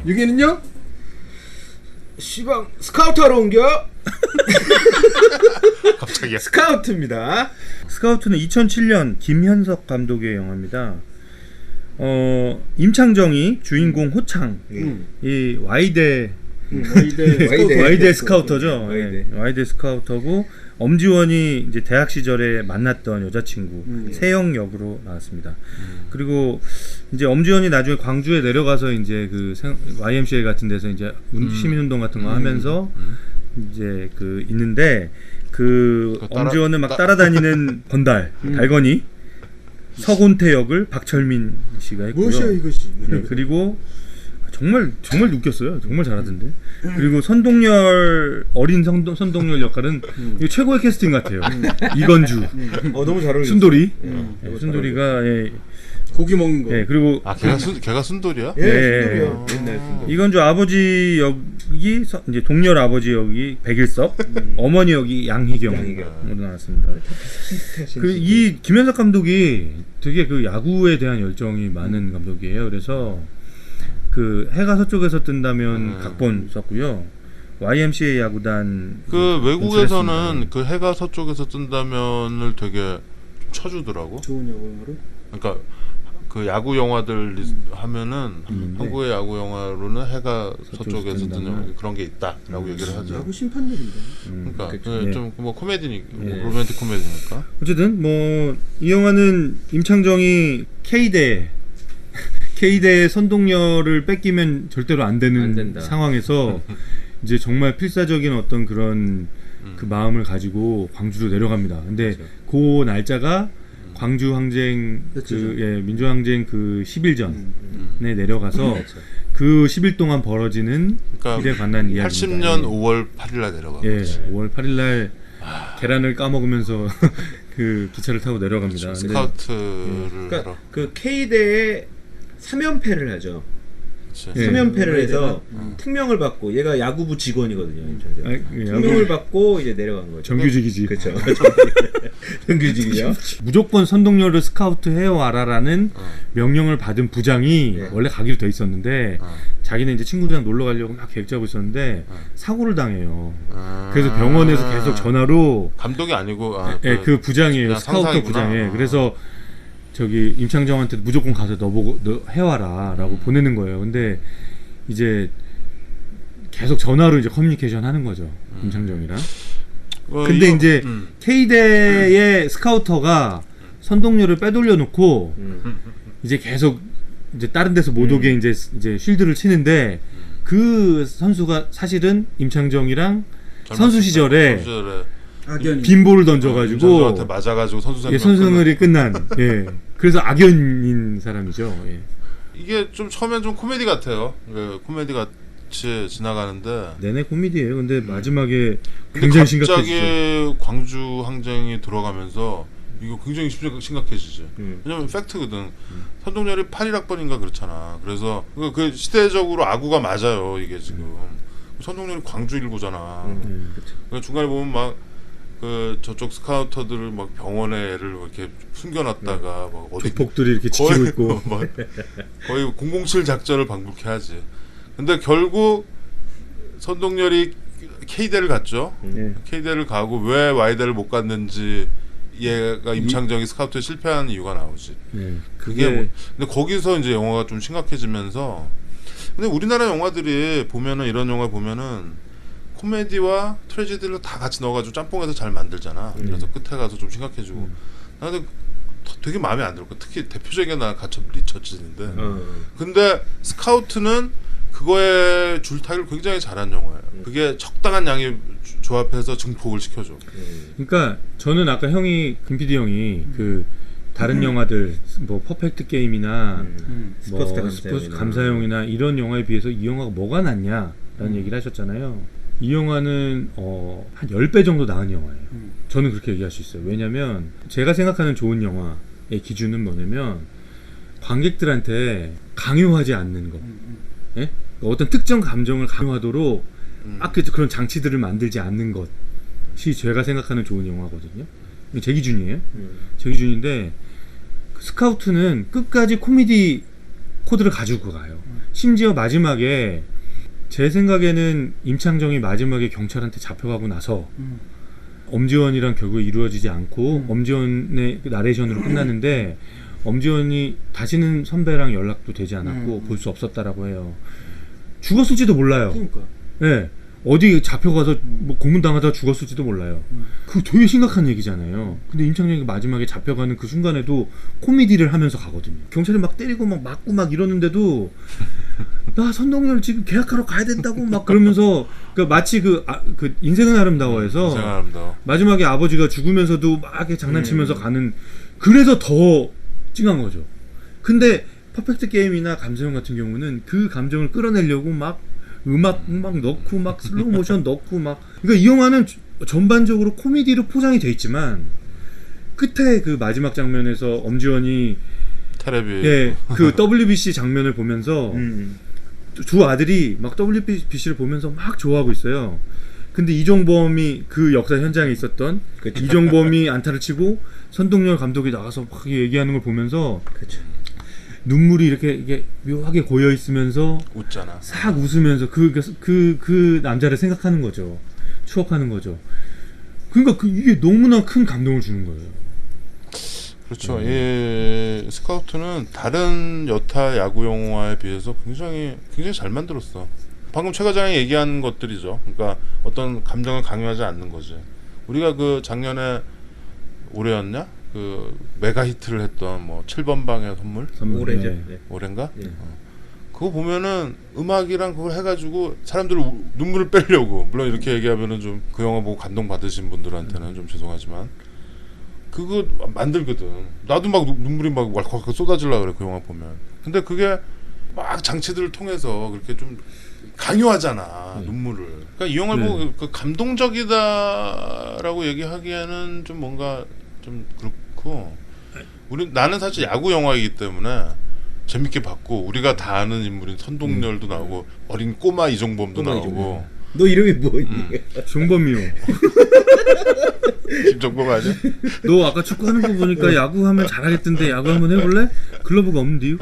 여기는요? 시방 스카우트하러 옮겨. 갑자기야. 스카우트입니다. 스카우트는 2007년 김현석 감독의 영화입니다. 임창정이 주인공 호창, 이 와이대 스카우터죠. 와이대 스카우터고 엄지원이 이제 대학 시절에 만났던 여자친구 세영 역으로 나왔습니다. 그리고 이제 엄지원이 나중에 광주에 내려가서 이제 그 YMCA 같은 데서 이제 시민운동 같은 거 하면서 이제 그 있는데 그 엄지원을 막 따라다니는 건달 달건이 서곤태 역을 박철민 씨가 했고요. 무엇이야 이것이. 네, 그리고 정말 웃겼어요. 정말 잘하던데. 그리고 선동열 어린 선동열 역할은 이거 최고의 캐스팅 같아요. 이건주, 너무 잘 어울려. 순돌이, 순돌이가 고기 먹는 거. 그리고 걔가 순돌이야? 순돌이야. 옛날 순돌. 이건주 아버지 역이 이제 동열 아버지 역이 백일섭, 어머니 역이 양희경으로 나왔습니다. 그 이 김현석 감독이 되게 그 야구에 대한 열정이 많은 감독이에요. 그래서 그 해가 서쪽에서 뜬다면 각본 썼고요. YMCA 야구단 그 외국에서는 그 해가 서쪽에서 뜬다면을 되게 좀 쳐주더라고. 좋은 영화로. 그러니까 그 야구 영화들 하면은 한국의 야구 영화로는 해가 서쪽에서 뜨는 그런 게 있다라고 얘기를 하죠. 야구 심판들인데. 그러니까 좀 뭐 코미디니 로맨틱 코미디니까. 어쨌든 뭐 이 영화는 임창정이 K대의 선동열을 뺏기면 절대로 안 되는 상황에서 이제 정말 필사적인 어떤 그런 그 마음을 가지고 광주로 내려갑니다. 근데 그 날짜가 광주 항쟁 민주항쟁 그 10일 전에 내려가서 그 10일 동안 벌어지는 일에 관한 이야기입니다. 80년 5월 8일 날 내려가. 5월 8일 날 계란을 까먹으면서 그 기차를 타고 내려갑니다. 스카우트를 그러니까 그 K대에 3연패를 하죠. 3연패를 해서 특명을 받고 얘가 야구부 직원이거든요. 특명을 받고 이제 내려간 거죠. 정규직이지. 그렇죠. 정규직이죠. 무조건 선동열을 스카우트 해와라라는 명령을 받은 부장이 원래 가기로 돼 있었는데 자기는 이제 친구들이랑 놀러 가려고 막 계획 짜고 있었는데 사고를 당해요. 그래서 병원에서 계속 전화로 감독이 아니고 그 부장이에요. 스카우터 부장이에요. 그래서 저기 임창정한테 무조건 가서 너 해와라라고 보내는 거예요. 근데 이제 계속 전화로 이제 커뮤니케이션 하는 거죠. 임창정이랑. 근데 이제 K대의 스카우터가 선동열을 빼돌려 놓고 이제 계속 이제 다른 데서 못 오게 이제 쉴드를 치는데 그 선수가 사실은 임창정이랑 선수 시절에 빈볼을 던져가지고 선수한테 맞아가지고 선수생활이 끝난 그래서 악연인 사람이죠. 이게 좀 처음엔 좀 코미디 같아요. 코미디 같이 지나가는데 내내 코미디예요. 근데 마지막에 굉장히 심각해지죠. 갑자기 광주 항쟁이 들어가면서 이거 굉장히 심각해지지. 왜냐면 팩트거든. 선동열이 81학번인가 그렇잖아. 그래서 그 시대적으로 아구가 맞아요. 이게 지금 선동열이 광주 일구잖아. 중간에 보면 막 그 저쪽 스카우터들을 막 병원에 애를 이렇게 숨겨놨다가 막 어디 조폭들이 이렇게 지키고 있고 거의 007 작전을 방불케 하지. 근데 결국 선동열이 K대를 갔죠. K대를 가고 왜 Y대를 못 갔는지 얘가 임창정이 스카우트에 실패한 이유가 나오지. 그게 뭐, 근데 거기서 이제 영화가 좀 심각해지면서 근데 우리나라 영화들이 보면은 이런 영화 보면은 코미디와 트레지디를 다 같이 넣어가지고 짬뽕해서 잘 만들잖아. 그래서 끝에 가서 좀 심각해지고. 나는 되게 마음에 안 들고 특히 대표적인 나 가첩 리처즈인데. 근데 스카우트는 그거에 줄타기를 굉장히 잘한 영화예요. 그게 적당한 양이 조합해서 증폭을 시켜줘. 그러니까 저는 아까 형이 김 PD 형이 그 다른 영화들 뭐 퍼펙트 게임이나 뭐 스포츠 감사용이나 이런 영화에 비해서 이 영화가 뭐가 낫냐라는 얘기를 하셨잖아요. 이 영화는 한 10배 정도 나은 영화예요. 저는 그렇게 얘기할 수 있어요. 왜냐면 제가 생각하는 좋은 영화의 기준은 뭐냐면 관객들한테 강요하지 않는 거. 어떤 특정 감정을 강요하도록 그런 장치들을 만들지 않는 것이 제가 생각하는 좋은 영화거든요. 제 기준이에요. 제 기준인데 스카우트는 끝까지 코미디 코드를 가지고 가요. 심지어 마지막에 제 생각에는 임창정이 마지막에 경찰한테 잡혀가고 나서 엄지원이랑 결국에 이루어지지 않고 엄지원의 나레이션으로 끝났는데 엄지원이 다시는 선배랑 연락도 되지 않았고 볼 수 없었다라고 해요. 죽었을지도 몰라요. 그러니까. 네. 어디 잡혀가서 뭐 고문당하다 죽었을지도 몰라요. 그거 되게 심각한 얘기잖아요. 근데 임창정이 마지막에 잡혀가는 그 순간에도 코미디를 하면서 가거든요. 경찰이 막 때리고 막 맞고 막 이러는데도 나 선동열 지금 계약하러 가야 된다고 막 그러면서 그러니까 마치 그 인생은 아름다워해서 인생은 아름다워. 마지막에 아버지가 죽으면서도 막 이렇게 장난치면서 가는 그래서 더 찡한 거죠. 근데 퍼펙트 게임이나 감사형 같은 경우는 그 감정을 끌어내려고 막 음악 막 넣고 막 슬로우 모션 넣고 막 그러니까 이 영화는 전반적으로 코미디로 포장이 돼 있지만 끝에 그 마지막 장면에서 엄지원이 테레비 예, 그 WBC 장면을 보면서 두 아들이 막 WBC를 보면서 막 좋아하고 있어요. 근데 이종범이 그 역사 현장에 있었던 그쵸. 이종범이 안타를 치고 선동열 감독이 나가서 막 얘기하는 걸 보면서 그렇죠. 눈물이 이렇게 이게 묘하게 고여 있으면서 웃잖아. 싹 웃으면서 그 남자를 생각하는 거죠. 추억하는 거죠. 그러니까 이게 너무나 큰 감동을 주는 거예요. 그렇죠. 이 스카우트는 다른 여타 야구 영화에 비해서 굉장히 잘 만들었어. 방금 최 과장이 얘기한 것들이죠. 그러니까 어떤 감정을 강요하지 않는 거지. 우리가 그 작년에 올해였냐? 그 메가 히트를 했던 뭐 7번 방의 선물? 올해죠. 네. 네. 올해인가? 네. 그거 보면은 음악이랑 그걸 해가지고 사람들 눈물을 빼려고, 물론 이렇게 얘기하면은 좀 그 영화 보고 감동 받으신 분들한테는 좀 죄송하지만 그거 만들거든. 나도 막 눈물이 막 왈칵 쏟아질라 그래 그 영화 보면. 근데 그게 막 장치들을 통해서 그렇게 좀 강요하잖아 눈물을. 그러니까 이 영화를 보고 그 감동적이다라고 얘기하기에는 좀 뭔가 좀 그렇고, 나는 사실 야구 영화이기 때문에 재밌게 봤고, 우리가 다 아는 인물인 선동열도 나오고 어린 꼬마 이종범도 나오고. 너 이름이 뭐니? 종범이요. 김종범 아니야? 너 아까 축구하는 거 보니까 야구하면 잘하겠던데 야구 한번 해볼래? 글러브가 없는데요?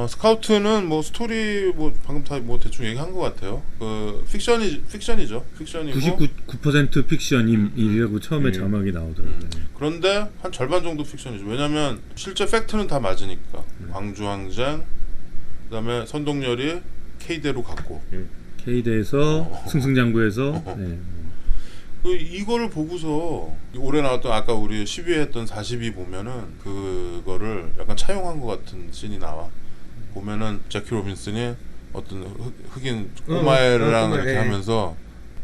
스카우트는 뭐 스토리 뭐 방금 다 뭐 대충 얘기한 것 같아요. 그 픽션이죠. 픽션이고 99% 픽션이라고 처음에 자막이 나오더라고요. 그런데 한 절반 정도 픽션이죠. 왜냐면 실제 팩트는 다 맞으니까. 광주 항쟁, 그다음에 선동열이 K대로 갔고 K대에서 승승장구해서 네. 이거를 보고서 올해 나왔던 아까 우리 10위에 했던 40위 보면은 그거를 약간 차용한 것 같은 씬이 나와. 보면은 제키 로빈슨이 어떤 흑인 꼬마애랑 이렇게 하면서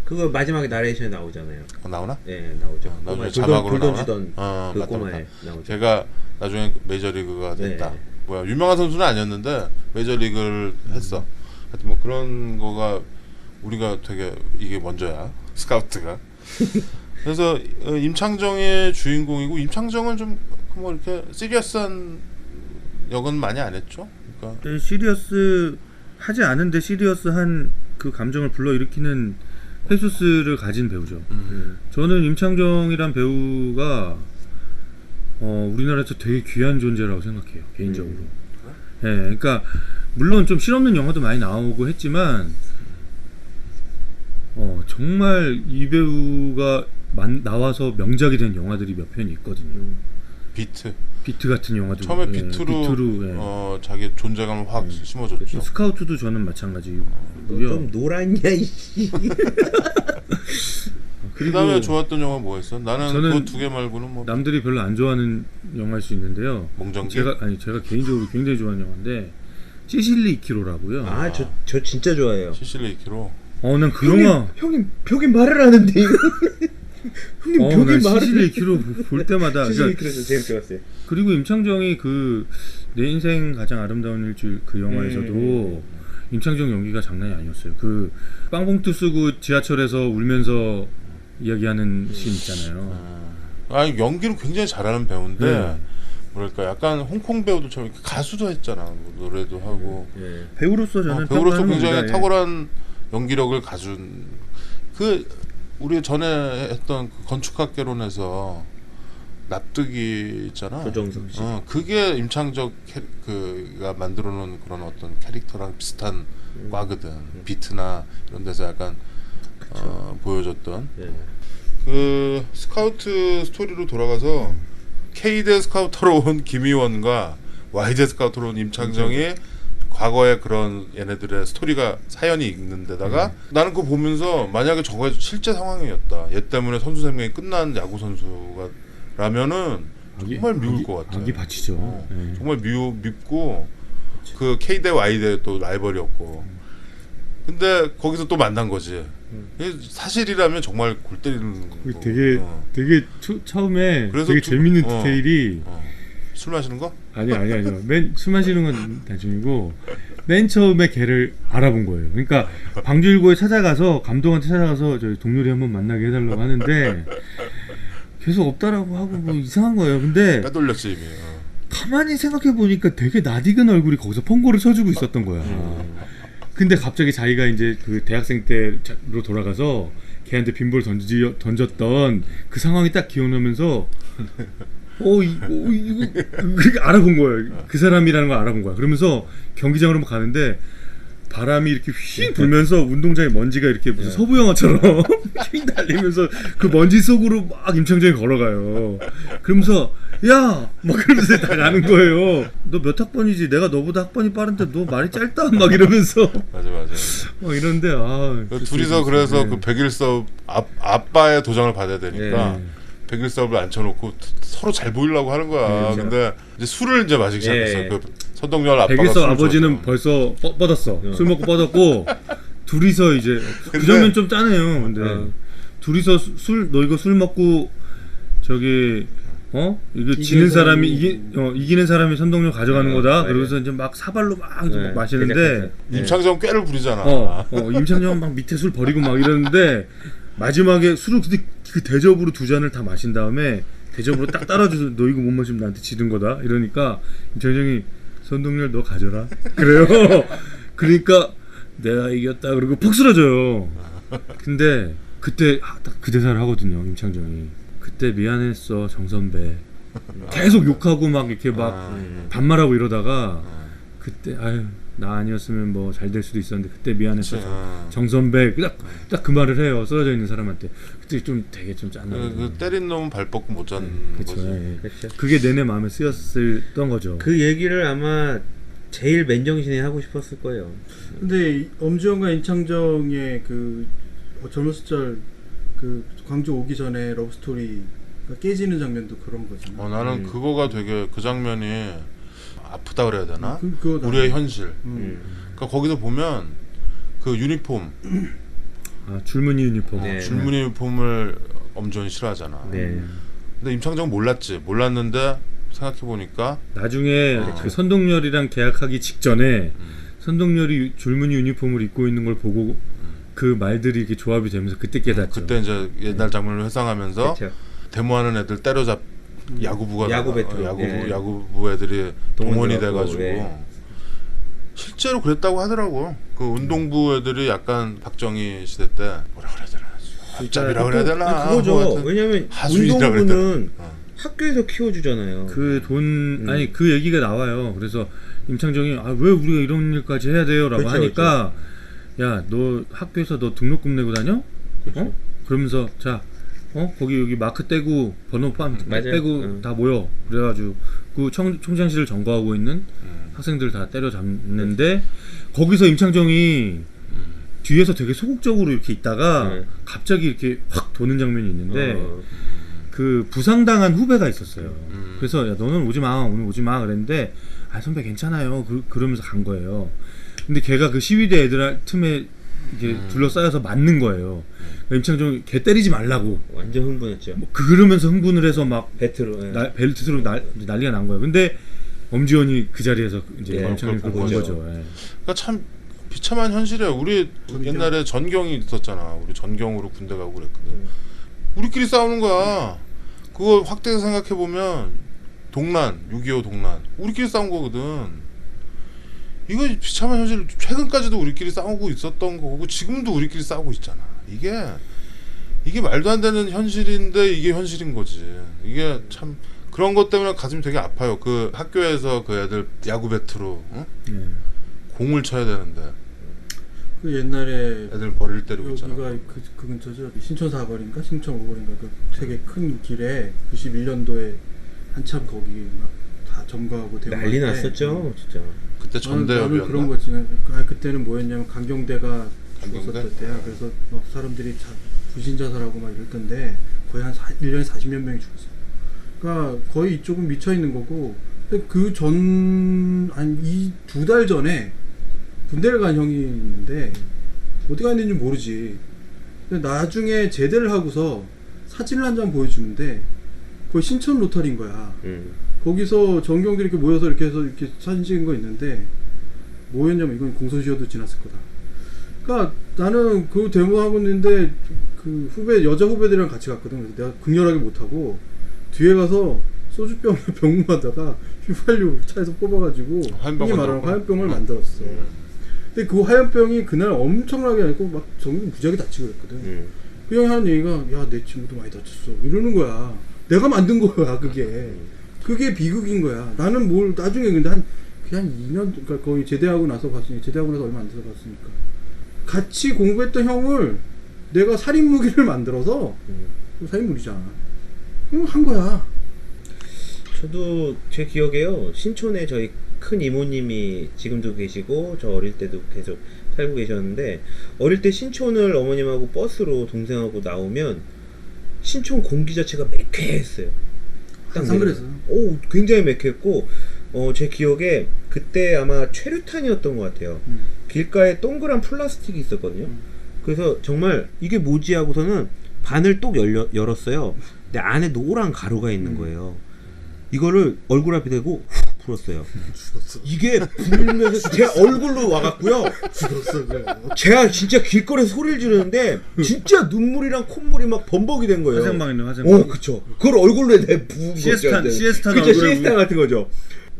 그거 마지막에 나레이션에 나오잖아요. 나오나? 네, 나오죠. 나중에 자막으로 나오나? 던지던 그 맞다. 꼬마애 나오죠. 걔가 나중에 메이저리그가 됐다. 네. 뭐야, 유명한 선수는 아니었는데 메이저리그를 했어. 하여튼 뭐 그런 거가 우리가 되게 이게 먼저야. 스카우트가. 그래서 임창정의 주인공이고, 임창정은 좀 뭐 이렇게 시리어스한 역은 많이 안 했죠. 그러니까 시리어스 하지 않은데 시리어스한 그 감정을 불러일으키는 페이소스를 가진 배우죠. 저는 임창정이란 배우가 우리나라에서 되게 귀한 존재라고 생각해요, 개인적으로. 네, 그러니까 물론 좀 실없는 영화도 많이 나오고 했지만 정말 이 배우가 나와서 명작이 된 영화들이 몇 편 있거든요. 비트 같은 영화도 처음에 비트로 자기 존재감을 확 심어줬죠. 스카우트도 저는 마찬가지고요. 좀 노랗냐 이씨. 그다음에 좋았던 영화 뭐가 있어? 나는 그 두 개 말고는 뭐 남들이 별로 안 좋아하는 영화일 수 있는데요. 몽정기? 제가 개인적으로 굉장히 좋아하는 영화인데 시실리 이키로라고요. 저 진짜 좋아해요. 시실리 이키로. 난 그 영화 형님 벽에 말을 하는데 이거. 형님 벽에 말을. 시실리 이키로 볼 때마다 시실리 이키로 재밌게 봤어요. 그리고 임창정이 그 내 인생 가장 아름다운 일주일 그 영화에서도 임창정 연기가 장난이 아니었어요. 그 빵봉투 쓰고 지하철에서 울면서 이야기하는 씬 있잖아요. 연기를 굉장히 잘하는 배우인데 뭐랄까 약간 홍콩 배우들처럼 가수도 했잖아. 노래도 하고. 배우로서 저는 배우로서 굉장히 탁월한 연기력을 가진 그 우리 전에 했던 그 건축학개론에서 납득이 있잖아. 조정석 씨. 그게 임창정 그가 만들어놓은 그런 어떤 캐릭터랑 비슷한 과거든. 비트나 이런 데서 약간 보여줬던. 네. 그 스카우트 스토리로 돌아가서 K대 스카우터로 온 김희원과 Y대 스카우터로 온 임창정이 과거의 그런 얘네들의 스토리가 사연이 있는 데다가 나는 그거 보면서 만약에 저거 실제 상황이었다. 얘 때문에 선수 생명이 끝난 야구 선수가 라면은 정말 미울 것 같아. 악이 받치죠. 네. 정말 밉고 그 K대 Y대 또 라이벌이었고. 근데 거기서 또 만난 거지. 사실이라면 정말 골 때리는 거. 되게 처음에 되게 재밌는 디테일이 술 마시는 거? 아니요. 술 마시는 건 나중이고 맨 처음에 걔를 알아본 거예요. 그러니까 광주일보에 찾아가서 감독한테 찾아가서 저희 동료리 한번 만나게 해달라고 하는데 계속 없다라고 하고 뭐 이상한 거예요. 근데 빼돌렸지 이미. 가만히 생각해 보니까 되게 낯익은 얼굴이 거기서 펑고를 쳐주고 있었던 거야. 근데 갑자기 자기가 이제 그 대학생 때로 돌아가서 걔한테 빈볼 던졌던 그 상황이 딱 기억나면서 이거 알아본 거예요. 그 사람이라는 걸 알아본 거야. 그러면서 경기장으로 가는데 바람이 이렇게 휙 불면서 운동장에 먼지가 이렇게 무슨 서부 영화처럼 휙 날리면서 그 먼지 속으로 막 임창정이 걸어가요. 그러면서 야! 막 그러면서 다 가는 거예요. 너 몇 학번이지? 내가 너보다 학번이 빠른데 너 말이 짧다? 막 이러면서 맞아. 이런데 둘이서 그래서 그 백일섭 아빠의 도장을 받아야 되니까 백일섭을 앉혀놓고 서로 잘 보이려고 하는 거야. 근데 이제 술을 이제 마시기 시작했어. 그 선동열 아빠가 백일섭 아버지는 벌써 뻗었어. 술 먹고 뻗었고 둘이서 이제 그 장면 좀 짜네요. 근데 둘이서 너 이거 술 먹고 저기 이거 지는 사람이 이기는 사람이 선동열 가져가는 거다. 그러면서 이제 막 사발로 막 마시는데 임창정 꾀를 부리잖아. 임창정 막 밑에 술 버리고 막 이러는데 마지막에 술을 그 대접으로 2잔을 다 마신 다음에 대접으로 딱 따라줘서 너 이거 못 마시면 나한테 지는 거다. 이러니까 임창정이 선동열 너 가져라. 그래요. 그러니까 내가 이겼다. 그리고 푹 쓰러져요. 근데 그때 딱 그 대사를 하거든요. 임창정이. 그때 미안했어 정선배. 계속 욕하고 막 이렇게 막 반말하고 이러다가 그때 나 아니었으면 뭐 잘 될 수도 있었는데 그때 미안했어 정선배. 딱 그 말을 해요. 쓰러져 있는 사람한테. 그때 좀 되게 좀 짠나요. 그 때린 놈은 발 뻗고 못 자는 거지. 그렇죠. 그게 내내 마음에 쓰였던 거죠. 그 얘기를 아마 제일 맨정신에 하고 싶었을 거예요. 근데 엄지원과 임창정의 그 젊은 시절 그 광주 오기 전에 러브스토리가 깨지는 장면도 그런 거잖아. 나는 그거가 되게 그 장면이 아프다 그래야 되나? 우리의 현실. 그러니까 거기서 보면 그 유니폼, 줄무늬 유니폼, 줄무늬 유니폼을 엄지원이 싫어하잖아. 근데 임창정 몰랐는데 생각해 보니까 나중에 그 선동열이랑 계약하기 직전에 선동열이 줄무늬 유니폼을 입고 있는 걸 보고 그 말들이 이렇게 조합이 되면서 그때 깨닫죠. 그때 이제 옛날 장면을 회상하면서 데모하는 애들 때려잡 야구부 애들이 동원이 돼가지고 실제로 그랬다고 하더라고. 그 운동부 애들이 약간 박정희 시대 때 뭐라 그래야 되나 합잡이라 그래야 되나 그거죠. 왜냐면 운동부는 학교에서 키워주잖아요. 그 돈 아니 그 얘기가 나와요. 그래서 임창정이 왜 우리가 이런 일까지 해야 돼요라고 하니까 야 너 학교에서 너 등록금 내고 다녀? 그러면서 자 거기 여기 마크 떼고 번호 빼고 다 모여. 그래가지고 그 총장실을 점거하고 있는 학생들 다 때려잡는데 거기서 임창정이 뒤에서 되게 소극적으로 이렇게 있다가 갑자기 이렇게 확 도는 장면이 있는데 그 부상당한 후배가 있었어요. 그래서 야 너는 오늘 오지 마 그랬는데 선배 괜찮아요. 그러면서 간 거예요. 근데 걔가 그 시위대 애들 틈에 이게 둘러싸여서 맞는 거예요. 그러니까 임창정이 걔 때리지 말라고 완전 흥분했죠. 그러면서 흥분을 해서 막 벨트로 난리가 난 거예요. 근데 엄지원이 그 자리에서 이제 임창정을 본 거죠. 그러니까 참 비참한 현실이에요. 우리 옛날에 전경이 있었잖아. 우리 전경으로 군대 가고 그랬거든. 우리끼리 싸우는 거야. 그거 확대해서 생각해 보면 6.25 동란 우리끼리 싸운 거거든. 이거 비참한 현실. 최근까지도 우리끼리 싸우고 있었던 거고 지금도 우리끼리 싸우고 있잖아. 이게 이게 말도 안 되는 현실인데 이게 현실인 거지. 이게 참 그런 것 때문에 가슴이 되게 아파요. 그 학교에서 그 애들 야구 배트로 공을 쳐야 되는데 그 옛날에 애들 머리를 때리고 있잖아. 여기가 그 근처죠. 신촌 4거리인가 신촌 5거리인가 그 되게 큰 길에 91년도에 한참 거기 막 다 점거하고 난리 났었죠, 진짜. 그때 나는 전대협이었나? 그런 거지. 그때는 뭐였냐면 강경대가 죽었었던 때야. 그래서 막 사람들이 부신 자살하고 막 이랬던데 거의 한 1년에 40몇 명이 죽었어. 그러니까 거의 이쪽은 미쳐 있는 거고. 근데 그 전 한 2달 전에 군대를 간 형이 있는데 어디 갔는지 모르지. 근데 나중에 제대를 하고서 사진을 한 장 보여주는데 거의 신촌 로터리인 거야. 거기서 전경들이 이렇게 모여서 이렇게 해서 이렇게 사진 찍은 거 있는데 뭐였냐면 이건 공소시효도 지났을 거다. 그러니까 나는 그 데모 하고 있는데 그 여자 후배들이랑 같이 갔거든. 그래서 내가 극렬하게 못하고 뒤에 가서 소주병을 병마다가 휘발유 차에서 뽑아가지고 흔히 말하는 화염병을 만들었어. 근데 그 화염병이 그날 엄청나게 아니고 막 정말 무지하게 다치고 그랬거든. 그 형이 하는 얘기가 야 내 친구도 많이 다쳤어 이러는 거야. 내가 만든 거야 그게 비극인 거야. 나는 뭘 나중에 근데 한 2년 그러니까 거의 제대하고 나서 얼마 안 돼서 갔으니까 같이 공부했던 형을 내가 살인 무기를 만들어서 살인 무기잖아. 한 거야. 저도 제 기억에요. 신촌에 저희 큰 이모님이 지금도 계시고 저 어릴 때도 계속 살고 계셨는데 어릴 때 신촌을 어머님하고 버스로 동생하고 나오면 신촌 공기 자체가 매캐했어요. 항상 그래서. 오, 굉장히 매캐했고 제 기억에 그때 아마 최루탄이었던 것 같아요. 길가에 동그란 플라스틱이 있었거든요. 그래서 정말 이게 뭐지 하고서는 반을 똑 열었어요. 근데 안에 노란 가루가 있는 거예요. 이거를 얼굴 앞에 대고 훅 불었어요. 이게 불면서 제 얼굴로 와갖고요. 제가 진짜 길거리에서 소리를 지르는데 진짜 눈물이랑 콧물이 막 범벅이 된 거예요. 화생방 있는 화생방. 그쵸. 그걸 얼굴로 내 부은 거죠. 시에스타 같은 거죠.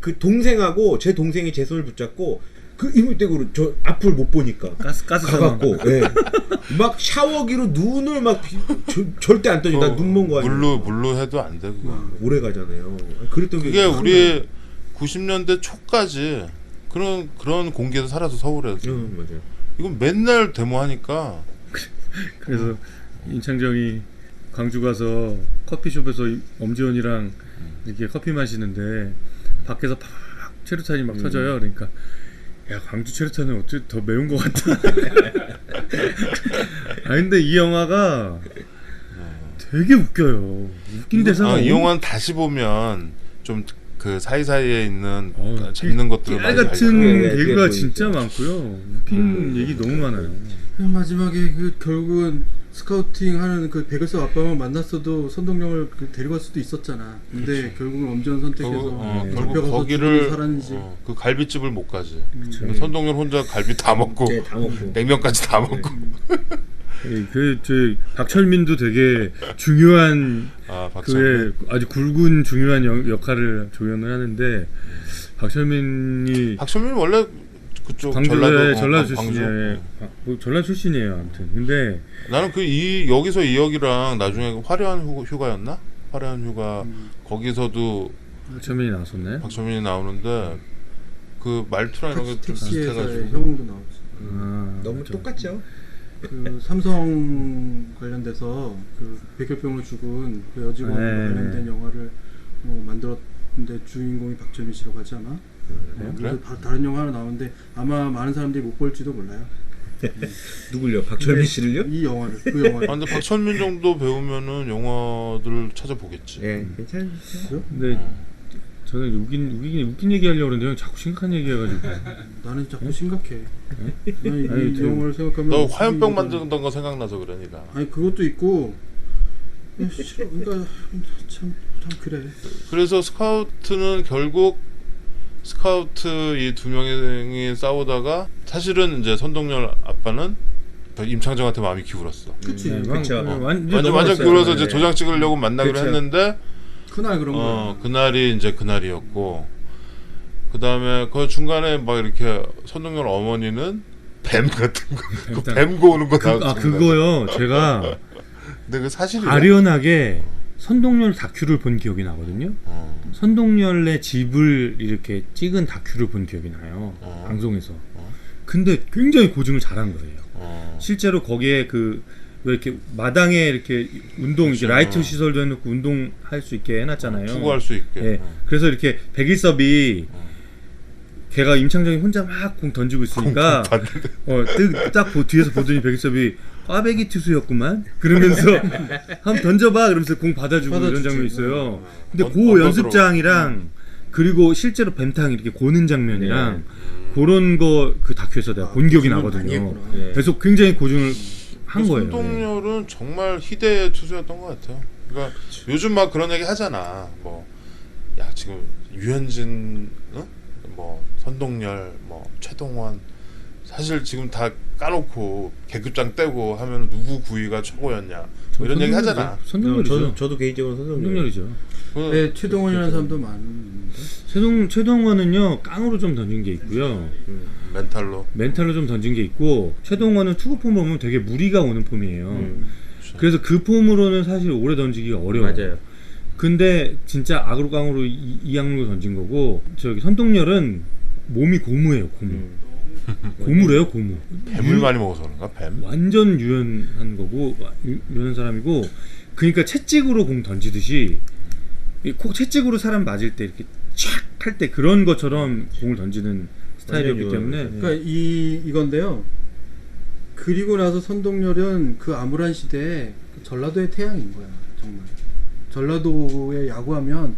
그 동생하고 제 동생이 제 손을 붙잡고 그 이물대고로 저 앞을 못 보니까 가스 가갖고 막 샤워기로 눈을 막 절대 안 떠지. 나 눈 먼 거 아니야. 물로 해도 안 되고 오래 가잖아요. 그랬던 그게 우리 90년대 초까지 그런 공기에서 살아서 서울에서 맞아요. 이건 맨날 데모하니까 그래서 임창정이 광주 가서 커피숍에서 엄지원이랑 이렇게 커피 마시는데 밖에서 팍 체류탄이 막 터져요. 그러니까 야 광주 체류탄은 어째 더 매운 것 같다. 아 근데 이 영화가 되게 웃겨요. 웃긴 대사가 이 영화는 다시 보면 좀 그 사이사이에 있는 재밌는 것들을 깨알 많이 같은 발견해요. 개그가 진짜 많고요. 웃긴 얘기 너무 많아요. 마지막에 결국은 스카우팅 하는 그 백을석 아빠만 만났어도 선동영을 데리고 갈 수도 있었잖아. 근데 그치. 결국은 엄지원 선택해서 결국 거기를 그 갈비집을 못 가지. 선동열 혼자 갈비 다 먹고, 다 먹고 냉면까지 다 먹고. 박철민도 되게 중요한 박철민. 그의 아주 굵은 중요한 역할을 조연을 하는데 박철민이 원래 그쪽 전라도 출신이에요. 전라도 출신이에요. 아무튼 근데 나는 여기서 이 역이랑 나중에 화려한 휴가였나? 화려한 휴가 거기서도 박철민이 나왔었나요? 박철민이 나오는데 그 말투랑 이런 게 좀 비슷해가지고 형도 나오지. 너무 그렇죠. 똑같죠. 그 삼성 관련돼서 그 백혈병으로 죽은 그 여직원 관련된 영화를 만들었는데 주인공이 박철민 씨라고 하지 않아? 그래? 다른 영화 하나 나오는데 아마 많은 사람들이 못 볼지도 몰라요. 누굴요? 박철민 씨를요? 이 영화를 그 영화를. 근데 박철민 정도 배우면은 영화들을 찾아보겠지. 예, 괜찮죠. 근데 저는 웃긴 얘기 하려고 그러는데 형 자꾸 심각한 얘기 해가지고 나는 자꾸 심각해. 이 영화를 생각하면 너 화염병 만든다는 거 생각나서 그래 니가. 아니 그것도 있고 그러니까 참 그래. 그래서 스카우트는 결국 스카우트 이 두 명이 싸우다가 사실은 이제 선동열 아빠는 임창정한테 마음이 기울었어. 그치. 완전 기울어서 이제 도장 찍으려고 만나기로 했는데 그날 그런 거. 그날이 이제 그날이었고 그 다음에 그 중간에 막 이렇게 선동열 어머니는 뱀 같은 거, 뱀 고우는 거 그거요. 제가 근데 그 사실이야. 아련하게 선동열 다큐를 본 기억이 나거든요. 선동열의 집을 이렇게 찍은 다큐를 본 기억이 나요. 방송에서. 근데 굉장히 고증을 잘한 거예요. 실제로 거기에 왜 이렇게 마당에 이렇게 운동, 이렇게 라이트 시설도 해놓고 운동할 수 있게 해놨잖아요. 투구할 수 있게. 예. 그래서 이렇게 백일섭이 걔가 임창정이 혼자 막 공 던지고 있으니까 딱 뒤에서 보더니 백일섭이 꽈배기 투수였구만 그러면서 한번 던져봐 그러면서 공 받아주고 이런 장면이 있어요. 근데 그 연습장이랑 그리고 실제로 뱀탕 이렇게 고는 장면이랑 그런 거 그 다큐에서 내가 본 기억이 나거든요. 그래서 굉장히 고증을 한 거예요. 손동열은 정말 희대의 투수였던 것 같아요. 그러니까 요즘 막 그런 얘기 하잖아. 야 지금 유현진, 선동열, 최동원 사실 지금 다 까놓고 계급장 떼고 하면 누구 구위가 최고였냐 이런 얘기 하잖아. 선동열이죠. 저도 개인적으로 선동열이죠. 네, 최동원이라는 사람도 많은데. 최동원은요 깡으로 좀 던진 게 있고요. 멘탈로 좀 던진 게 있고 최동원은 투구 폼 보면 되게 무리가 오는 폼이에요. 그래서 그 폼으로는 사실 오래 던지기가 어려워요. 맞아요. 근데 진짜 악으로 깡으로 이악물고 던진 거고 저기 선동열은 몸이 고무예요. 고무래요. 고무. 뱀을 많이 먹어서 그런가? 뱀? 완전 유연한 거고 유연한 사람이고 그러니까 채찍으로 공 던지듯이 채찍으로 사람 맞을 때 이렇게 촥 할 때 그런 것처럼 공을 던지는 스타일이었기 때문에 그러니까 이건데요. 그리고 나서 선동열은 그 암울한 시대에 전라도의 태양인 거야. 정말 전라도에 야구하면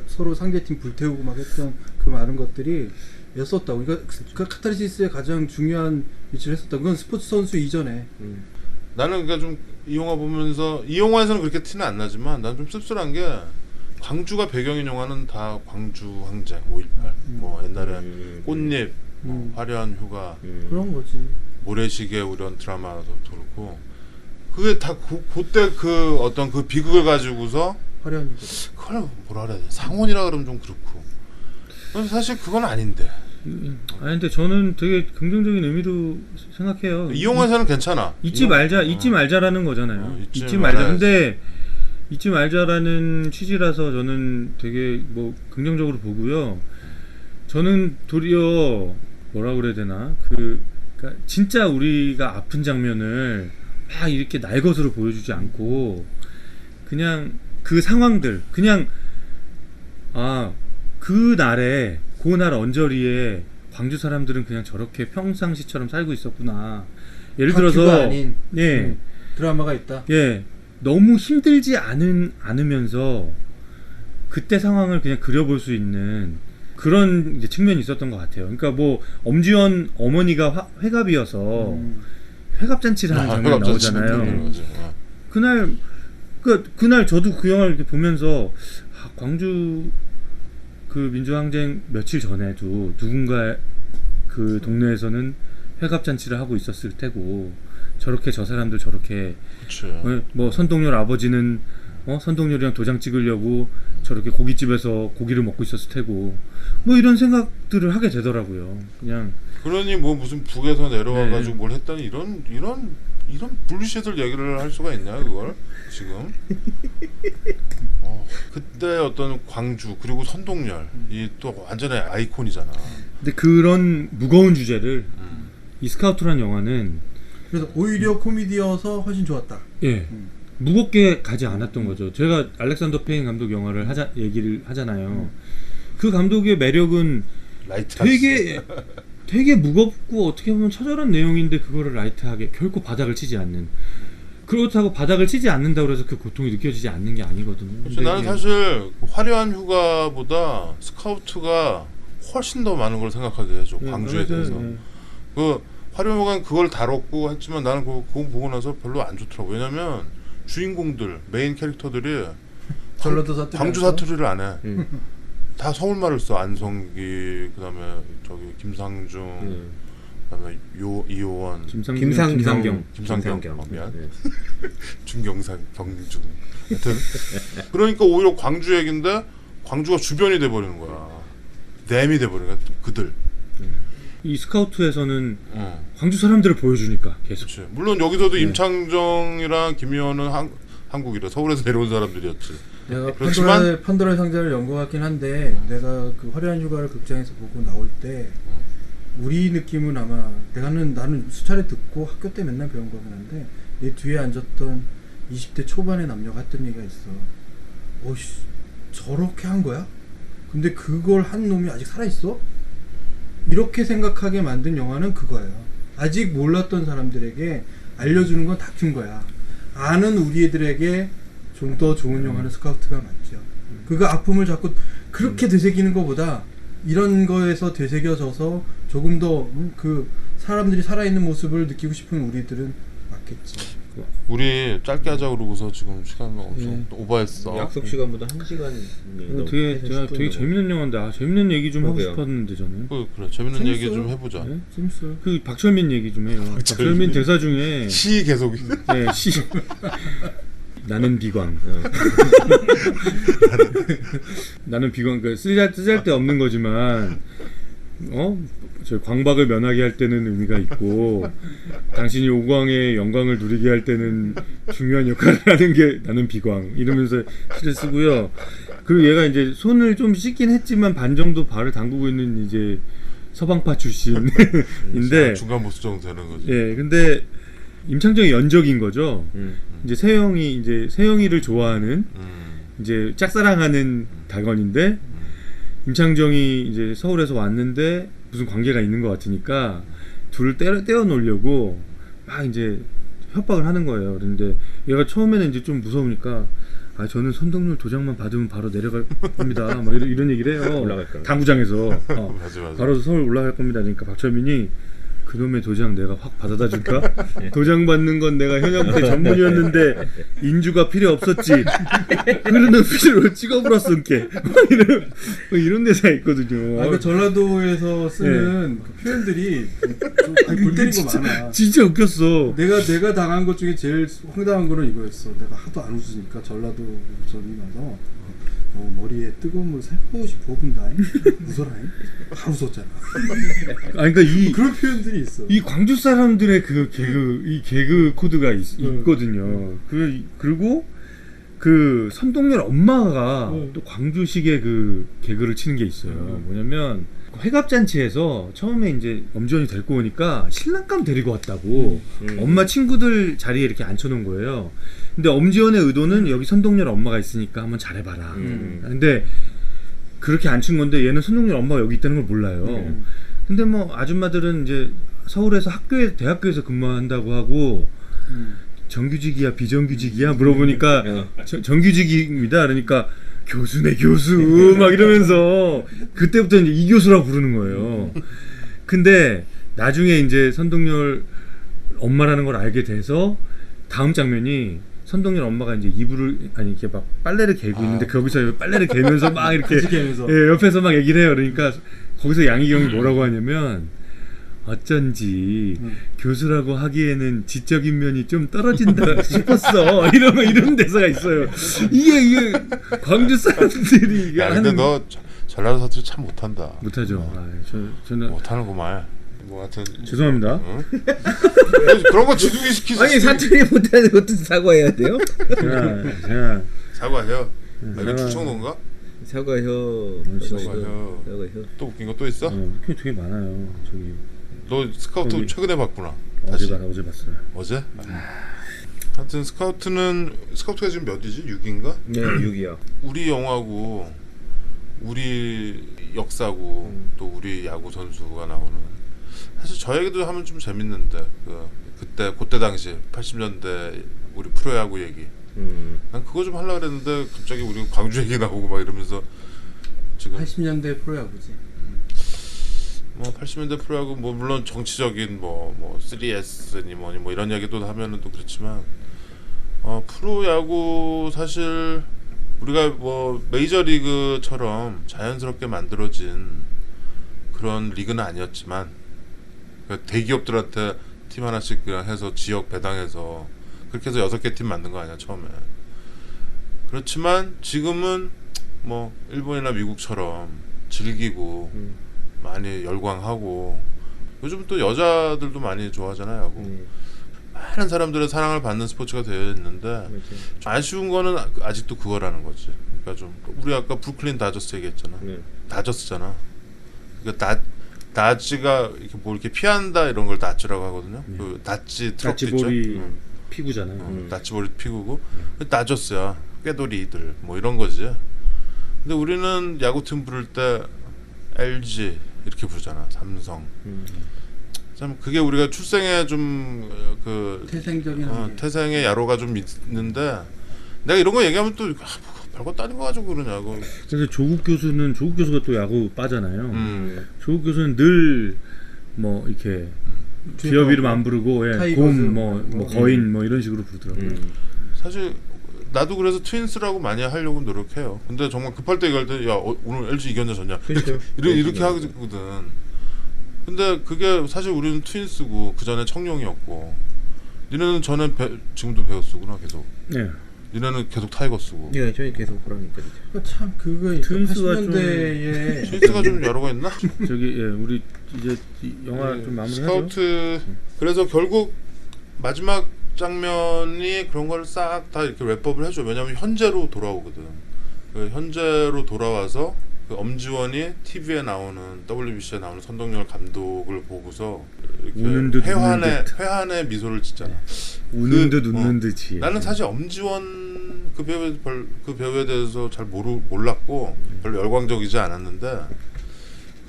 서로 상대팀 불태우고 막 했던 그 많은 것들이 였었다고. 그러니까 그 카타르시스의 가장 중요한 위치를 했었다. 그건 스포츠 선수 이전에. 나는 그러니까 좀 이 영화 보면서 이 영화에서는 그렇게 티는 안 나지만 난 좀 씁쓸한 게 광주가 배경인 영화는 다 광주 항쟁 5.18 옛날에 꽃잎 화려한 휴가 그런 거지. 모래시계 이런 드라마도 그렇고 그게 다 그때 그 어떤 그 비극을 가지고서 화려한 그걸 뭐라 그래야 돼 상혼이라 그러면 좀 그렇고 사실 그건 아닌데. 근데 저는 되게 긍정적인 의미로 생각해요. 이 영화에서는 괜찮아. 잊지 말자라는 거잖아요. 잊지 말자. 근데 잊지 말자라는 취지라서 저는 되게 긍정적으로 보고요. 저는 도리어 뭐라 그래야 되나 그러니까 진짜 우리가 아픈 장면을 막 이렇게 날것으로 보여주지 않고 그냥 그 상황들 그냥 그날 언저리에 광주 사람들은 그냥 저렇게 평상시처럼 살고 있었구나. 예를 들어서 아닌 드라마가 있다. 너무 힘들지 않으면서 그때 상황을 그냥 그려볼 수 있는 그런 이제 측면이 있었던 것 같아요. 그러니까 엄지원 어머니가 회갑이어서 회갑잔치를 하는 장면이 나오잖아요. 그날 저도 그 영화를 이렇게 보면서 광주 그 민주항쟁 며칠 전에도 누군가 그 동네에서는 회갑잔치를 하고 있었을 테고 저렇게 저 사람들 저렇게 선동열 아버지는 선동열이랑 도장 찍으려고 저렇게 고깃집에서 고기를 먹고 있었을 테고 이런 생각들을 하게 되더라고요. 그러니 무슨 북에서 내려와가지고 뭘 했다니 이런 분리시들 얘기를 할 수가 있냐 그걸 지금. 그때 어떤 광주 그리고 선동열 이 또 완전히 아이콘이잖아. 근데 그런 무거운 주제를 이 스카우트라는 영화는 그래서 오히려 코미디여서 훨씬 좋았다. 무겁게 가지 않았던 거죠. 제가 알렉산더 페인 감독 영화를 얘기를 하잖아요. 그 감독의 매력은 되게 무겁고 어떻게 보면 처절한 내용인데 그거를 라이트하게 결코 바닥을 치지 않는. 그렇다고 바닥을 치지 않는다고 해서 그 고통이 느껴지지 않는 게 아니거든요. 그렇죠. 나는 사실 화려한 휴가보다 스카우트가 훨씬 더 많은 걸 생각하게 해줘. 광주에 대해서. 그 화려한 휴가는 그걸 다뤘고 했지만 나는 그거 보고 나서 별로 안 좋더라고. 왜냐면 주인공들 메인 캐릭터들이 광주 사투리를 안 해. 다 서울말을 써. 안성기 그다음에 김상중 그다음에 이호원 김상경 미안 중경상 경중 하여튼 그러니까 오히려 광주 얘긴데 광주가 주변이 돼버리는 거야. 댐이 돼버리는 거야 그들. 이 스카우트에서는 광주 사람들을 보여주니까 계속. 그치. 물론 여기서도 임창정이랑 김희원은 한국이라 서울에서 내려온 사람들이었지. 내가 그렇지만 판도라의 상자를 연 것 같긴 한데 내가 그 화려한 휴가를 극장에서 보고 나올 때 우리 느낌은 아마 나는 수차례 듣고 학교 때 맨날 배운 거긴 한데 내 뒤에 앉았던 20대 초반의 남녀가 했던 얘기가 있어. 오씨 저렇게 한 거야? 근데 그걸 한 놈이 아직 살아있어? 이렇게 생각하게 만든 영화는 그거예요. 아직 몰랐던 사람들에게 알려주는 건 다큐인 거야. 아는 우리 애들에게 좀 더 좋은 영화는 스카우트가 맞죠. 그 아픔을 자꾸 그렇게 되새기는 것보다 이런 거에서 되새겨져서 조금 더 그 사람들이 살아있는 모습을 느끼고 싶은 우리들은 맞겠지. 우리 짧게 하자 그러고서 지금 시간 엄청 오버했어. 약속 시간보다 1시간 되게 재밌는 영화인데 재밌는 얘기 좀 하고 싶었는데 저는. 그래 재밌는 재밌어요. 얘기 좀 해보자. 네? 재밌어요. 그 박철민 얘기 좀 해요. 박철민 대사 중에 시 계속. 네, 시 나는 비광. 나는 비광. 그 쓰잘데 없는 거지만 저 광박을 면하게 할 때는 의미가 있고 당신이 오광의 영광을 누리게 할 때는 중요한 역할을 하는 게 나는 비광 이러면서 시를 쓰고요. 그리고 얘가 이제 손을 좀 씻긴 했지만 반 정도 발을 담그고 있는 이제 서방파 출신인데 중간 보수 정도 되는 거지. 예, 근데 임창정이 연적인 거죠. 이제 세영이를 좋아하는 이제 짝사랑하는 달건인데 임창정이 이제 서울에서 왔는데 무슨 관계가 있는 것 같으니까 둘을 떼어 놓으려고 막 이제 협박을 하는 거예요. 그런데 얘가 처음에는 이제 좀 무서우니까 저는 선동열 도장만 받으면 바로 내려갈 겁니다. 막 이런 얘기를 해요. 올라갈 거야. 당구장에서 맞아. 바로 서울 올라갈 겁니다. 그러니까 박철민이 그놈의 도장 내가 확 받아다 줄까? 도장 받는 건 내가 현역때 전문이었는데 인주가 필요 없었지. 그러는 필요로 찍어버렸을게. 이런 대사가 있거든요. 그 전라도에서 쓰는 그 표현들이 좀 골 때린 거 많아. 진짜 웃겼어. 내가 당한 것 중에 제일 황당한 거는 이거였어. 내가 하도 안 웃으니까 전라도 전이 가서 머리에 뜨거운 물 살포시 부어본다잉. 웃어라잉. 다 웃었잖아. 그러니까 그런 표현들이 있어. 이 광주 사람들의 그 개그 코드가 있거든요. 그리고 그 선동열 엄마가 또 광주식의 그 개그를 치는 게 있어요. 뭐냐면 회갑잔치에서 처음에 이제 엄지원이 데리고 오니까 신랑감 데리고 왔다고 엄마 친구들 자리에 이렇게 앉혀놓은 거예요. 근데 엄지원의 의도는 여기 선동열 엄마가 있으니까 한번 잘해봐라. 근데 그렇게 앉힌 건데 얘는 선동열 엄마가 여기 있다는 걸 몰라요. 근데 뭐 아줌마들은 이제 서울에서 대학교에서 근무한다고 하고 정규직이야 비정규직이야 물어보니까 정규직입니다. 그러니까 교수네 교수 막 이러면서 그때부터 이제 이 교수라고 부르는 거예요. 근데 나중에 이제 선동열 엄마라는 걸 알게 돼서 다음 장면이 선동열 엄마가 이제 이렇게 막 빨래를 개고 있는데 거기서 빨래를 개면서 막 이렇게 옆에서 막 얘기를 해요. 그러니까 거기서 양희경이 뭐라고 하냐면 어쩐지 교수라고 하기에는 지적인 면이 좀 떨어진다 싶었어. 이런 대사가 있어요. 이게 광주 사람들이 야, 근데 너 전라도 사투리 참 못한다. 못하죠. 저는 못하는구만. 뭐 하여튼 죄송합니다. 응? 그런 거 지두기 시키지. 아니 사투리 못하는 것도 사과해야 돼요? 제가 사과해요. 이거 충청도인가? 사과해요. 또 웃긴 거 또 있어? 되게 많아요. 저기 너 스카우트 최근에 봤구나. 어제 봤어요. 어제? 하여튼 스카우트가 지금 몇이지? 6인가? 네, 6이요. 우리 영화고 우리 역사고 또 우리 야구 선수가 나오는. 사실 저 얘기도 하면 좀 재밌는데 그때 당시 80년대 우리 프로야구 얘기. 난 그거 좀 하려고 그랬는데 갑자기 우리 광주 얘기 나오고 막 이러면서 지금 80년대 프로야구지. 뭐 80년대 프로야구 뭐 물론 정치적인 뭐 3S니 뭐니 뭐 이런 얘기도 하면은 또 그렇지만 프로야구 사실 우리가 뭐 메이저리그처럼 자연스럽게 만들어진 그런 리그는 아니었지만 대기업들한테 팀 하나씩 그냥 해서 지역 배당해서 그렇게 해서 6개 팀 만든 거 아니야 처음에. 그렇지만 지금은 뭐 일본이나 미국처럼 즐기고 많이 열광하고 요즘 또 여자들도 많이 좋아하잖아요. 야구. 많은 사람들의 사랑을 받는 스포츠가 되어 있는데 아쉬운 거는 아직도 그거라는 거지. 그러니까 좀 우리 아까 브루클린 다저스 얘기했잖아. 다저스잖아. 그러니까 다지가 이렇게 뭐 이렇게 피한다 이런 걸 다치라고 하거든요. 그 다치 트럭 있죠. 다치볼이 피구잖아요. 다치볼이 피구고 다저스야. 꾀돌이들 뭐 이런 거지. 근데 우리는 야구팀 부를 때 LG 이렇게 부르잖아. 삼성. 참 그게 우리가 출생에 좀 그 태생적인 태생의 야로가 좀 있는데 내가 이런 거 얘기하면 또 별것도 아닌 거 가지고 그러냐고. 그래서 조국 교수가 또 야구 빠잖아요. 조국 교수는 늘 뭐 이렇게 기업 이름 안 부르고 곰 뭐 거인 뭐 이런 식으로 부르더라고요. 사실 나도 그래서 트윈스라고 많이 하려고 노력해요. 근데 정말 급할 때 얘기할 때 야 오늘 LG 이겼냐 졌냐 그렇죠. 이렇게 하거든. 근데 그게 사실 우리는 트윈스고 그 전에 청룡이었고 니네는 전에 지금도 베어스구나 계속. 네. 니네는 계속 타이거스고. 네, 저희 계속 호랑이들이죠. 참 그거 트윈스가 80년대에 트윈스가 좀 야로가 있나? 저기 우리 이제 영화 좀 마무리하죠. 스카우트. 그래서 결국 마지막 장면이 그런 걸 싹 다 이렇게 랩업을 해줘. 왜냐면 현재로 돌아오거든. 그 현재로 돌아와서 그 엄지원이 TV에 나오는 WBC에 나오는 선동열 감독을 보고서 우는 듯 회한의 미소를 짓잖아. 우는 듯 웃는 듯이. 나는 사실 엄지원 그 배우에 대해서 잘 몰랐고 별로 열광적이지 않았는데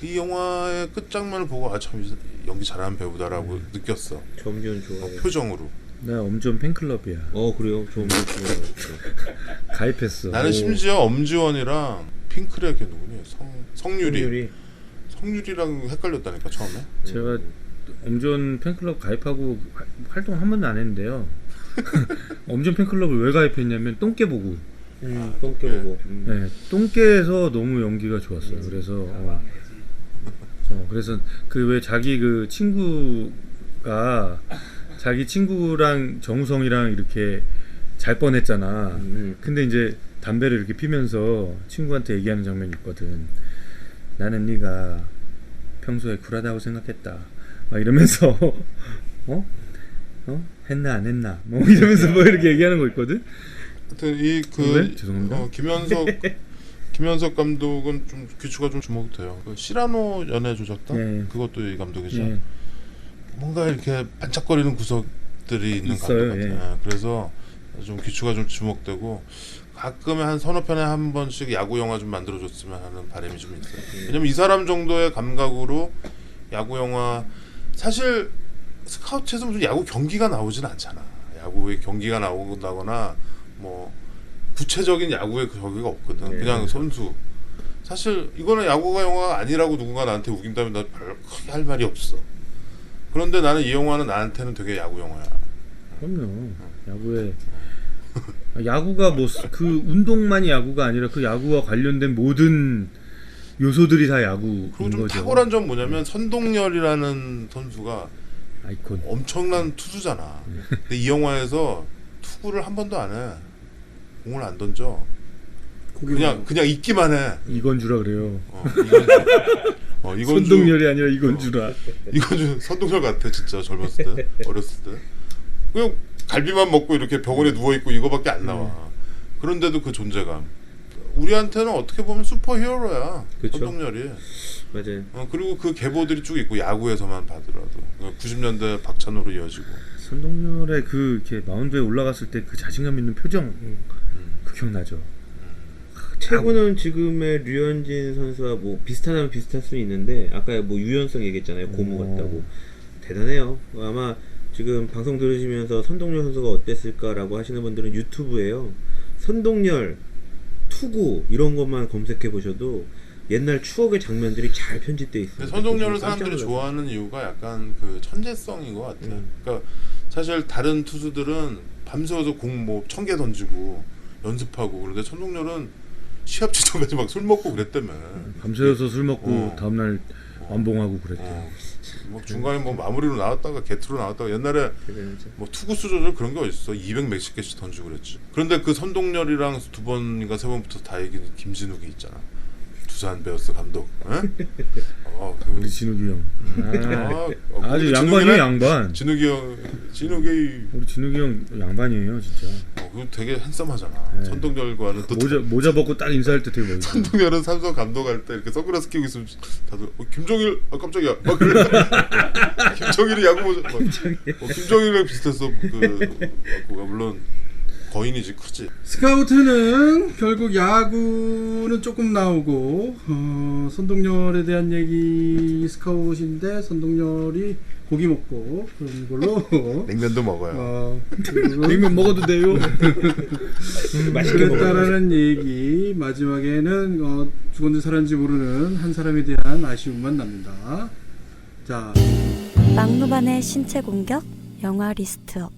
이 영화의 끝장면을 보고 참 연기 잘하는 배우다라고 느꼈어. 엄지원 좋아해. 표정으로. 나 엄지원 팬클럽이야. 그래요? 저 엄지원 좋아해요. 가입했어. 나는 심지어 엄지원이랑 핑클의 걔 누구니? 성유리랑 헷갈렸다니까 처음에. 제가 엄지원 팬클럽 가입하고 활동 한 번도 안 했는데요. 엄지원 팬클럽을 왜 가입했냐면 똥개 보고. 똥개 보고. 네, 똥개에서 너무 연기가 좋았어요. 그래서 그 왜 자기 그 친구가 자기 친구랑 정우성이랑 이렇게 잘 뻔했잖아. 근데 이제 담배를 이렇게 피면서 친구한테 얘기하는 장면이 있거든. 나는 네가 평소에 굴하다고 생각했다. 막 이러면서 했나 안 했나 뭐 이러면서 뭐 이렇게 얘기하는 거 있거든. 하여튼 죄송합니다. 김현석 감독은 좀 귀추가 좀 주목돼요. 그 시라노 연애 조작단 그것도 이 감독이죠. 뭔가 이렇게 반짝거리는 구석들이 있는 감독 같아요. 그래서 좀 귀추가 좀 주목되고 가끔에 한 서너 편에 한 번씩 야구 영화 좀 만들어줬으면 하는 바람이 좀 있어요. 왜냐면 이 사람 정도의 감각으로 야구 영화 사실 스카우트에서 무슨 야구 경기가 나오진 않잖아. 야구의 경기가 나온다거나 뭐 구체적인 야구의 저기가 없거든. 그냥 선수. 사실 이거는 야구가 영화가 아니라고 누군가 나한테 우긴다면 나 별 크게 할 말이 없어. 그런데 나는 이 영화는 나한테는 되게 야구 영화야. 그럼요. 야구가 뭐 그 운동만이 야구가 아니라 그 야구와 관련된 모든 요소들이 다 야구인 그리고 좀 거죠. 탁월한 점 뭐냐면 선동열이라는 선수가 아이콘. 엄청난 투수잖아. 근데 이 영화에서 투구를 한 번도 안 해. 공을 안 던져. 그냥 있기만 해. 이건주라 그래요. 이건주. 선동열이 아니라 이건주라. 이건주 선동열 같아 진짜 젊었을 때, 어렸을 때. 그냥 갈비만 먹고 이렇게 병원에 누워 있고 이거밖에 안 나와. 그런데도 그 존재감. 우리한테는 어떻게 보면 슈퍼히어로야. 그쵸? 선동열이. 맞아요. 그리고 그 계보들이 쭉 있고 야구에서만 봐더라도 90년대 박찬호로 이어지고. 선동열의 그 이렇게 마운드에 올라갔을 때 그 자신감 있는 표정 그 기억나죠. 최고는 지금의 류현진 선수와 뭐 비슷하다면 비슷할 수 있는데 아까 뭐 유연성 얘기했잖아요. 고무 같다고. 대단해요. 아마 지금 방송 들으시면서 선동열 선수가 어땠을까라고 하시는 분들은 유튜브에요. 선동열, 투구 이런 것만 검색해 보셔도 옛날 추억의 장면들이 잘 편집돼 있어요. 선동열을 사람들이 좋아하는 이유가 약간 그 천재성인 것 같아요. 그러니까 사실 다른 투수들은 밤새워서 공 뭐 1000개 던지고 연습하고 그런데 선동열은 시합 직전까지 막 술 먹고 그랬다며. 밤새워서 술 먹고 다음날 완봉하고 그랬대. 뭐 중간에 뭐 마무리로 나왔다가 게트로 나왔다가 옛날에 뭐 투구수 조절 그런 게 어딨어. 200 몇십 개씩 던지고 그랬지. 그런데 그 선동열이랑 두 번인가 세 번부터 다 이긴 김진욱이 있잖아. 부산 베어스 감독. 우리 진욱이 형. 아주 양반이에요, 양반. 진욱이 우리 진욱이 형 양반이에요, 진짜. 그거 되게 핸섬하잖아. 네. 선동열과는 또 모자 벗고 딱 인사할 때 되게 멋있어. 선동열은 삼성 감독할 때 이렇게 선글라스 끼고 있으면 다들 김종일 깜짝이야. 막 그래. 김종일이 야구 모자. 김종일이랑 비슷했어. 그가 물론 거인이지 크지. 스카우트는 결국 야구는 조금 나오고 선동열에 대한 얘기 스카웃인데 선동열이 고기 먹고 그런 걸로 냉면도 먹어요. 냉면 먹어도 돼요. 맛있게 그랬다라는 얘기. 마지막에는 죽었는지 살았는지 모르는 한 사람에 대한 아쉬움만 남는다. 자, 막루반의 신체 공격 영화 리스트업.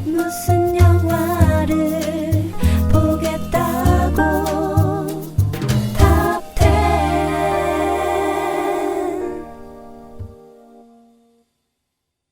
무슨 영화를